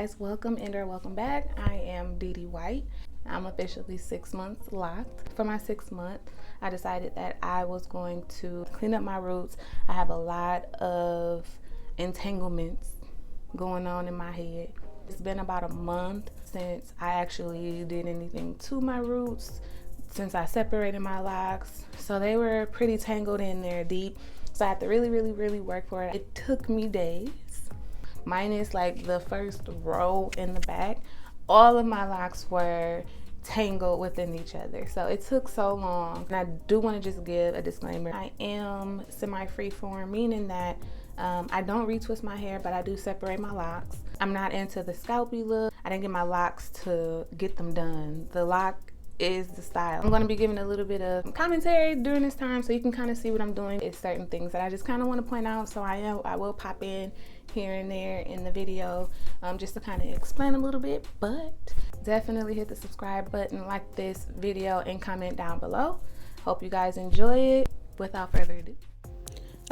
guys, welcome and/or welcome back. I am Dee Dee White. I'm officially 6 months locked. For my 6th month, I decided that I was going to clean up my roots. I have a lot of entanglements going on in my head. It's been about a month since I actually did anything to my roots, since I separated my locks. So they were pretty tangled in there deep. So I had to really work for it. It took me days, minus like the first row in the back. All of my locks were tangled within each other. So it took so long. And I do want to just give a disclaimer. I am semi-freeform, meaning that I don't retwist my hair, but I do separate my locks. I'm not into the scalpy look. I didn't get my locks to get them done. The lock is the style. I'm going to be giving a little bit of commentary during this time so you can kind of see what I'm doing. It's certain things that I just kind of want to point out, so I will pop in here and there in the video just to kind of explain a little bit. But definitely hit the subscribe button, like this video, and comment down below. Hope you guys enjoy it. Without further ado,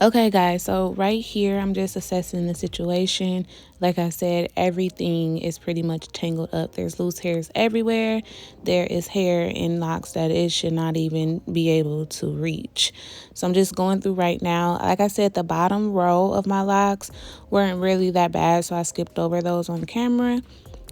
okay guys, so right here I'm just assessing the situation. Like I said, everything is pretty much tangled up. There's loose hairs everywhere. There is hair in locks that it should not even be able to reach. So I'm just going through right now. Like I said, the bottom row of my locks weren't really that bad, so I skipped over those on camera.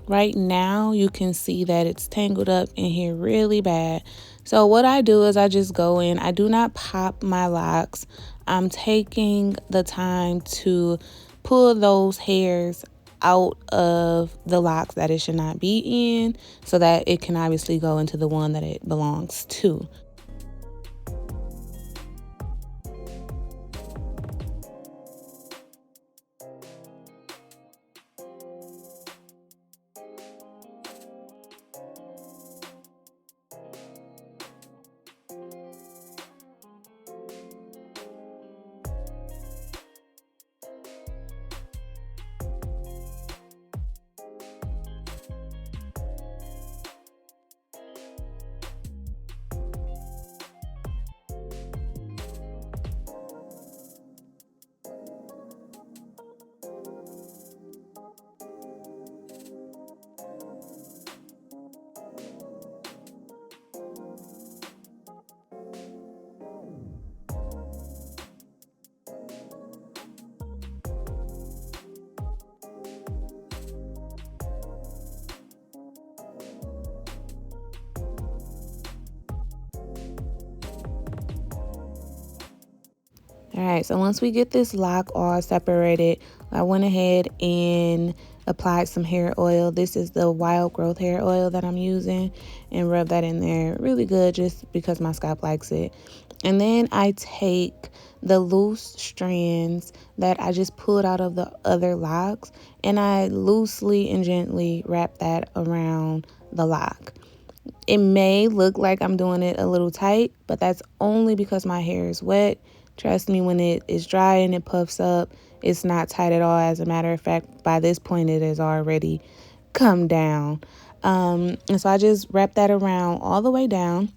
Right now you can see that it's tangled up in here really bad. So what I do is I just go in. I do not pop my locks. I'm taking the time to pull those hairs out of the locks that it should not be in, so that it can obviously go into the one that it belongs to. All right, so once we get this lock all separated, I went ahead and applied some hair oil. This is the wild growth hair oil that I'm using, and rub that in there really good just because my scalp likes it. And then I take the loose strands that I just pulled out of the other locks, and I loosely and gently wrap that around the lock. It may look like I'm doing it a little tight, but that's only because my hair is wet. Trust me, when it is dry and it puffs up, it's not tight at all. As a matter of fact, by this point, it has already come down. And so I just wrap that around all the way down.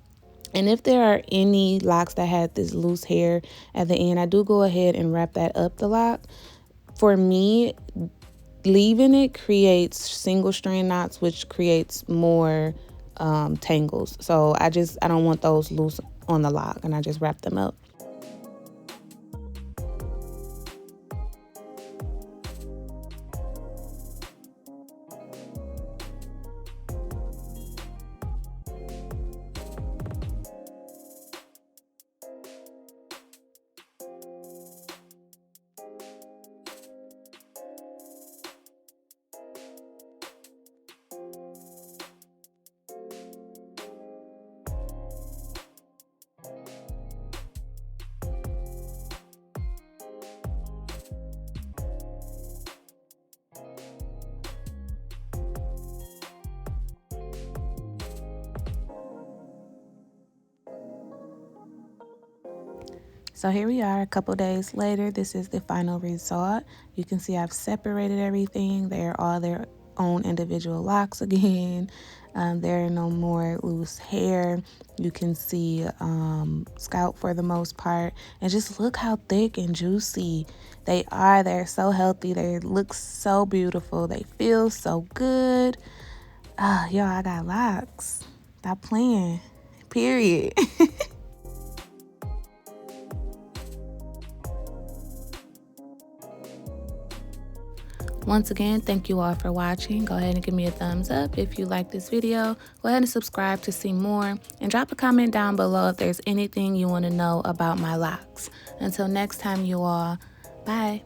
And if there are any locks that had this loose hair at the end, I do go ahead and wrap that up the lock. For me, leaving it creates single strand knots, which creates more tangles. So I don't want those loose on the lock, and I just wrap them up. So here we are a couple days later. This is the final result. You can see I've separated everything. They're all there own individual locks again. There are no more loose hair. You can see scalp for the most part. And just look how thick and juicy they are. They're so healthy. They look so beautiful. They feel so good. Yo, I got locks. Stop playing. Period. Once again, thank you all for watching. Go ahead and give me a thumbs up if you like this video. Go ahead and subscribe to see more. And drop a comment down below if there's anything you want to know about my locks. Until next time, you all. Bye.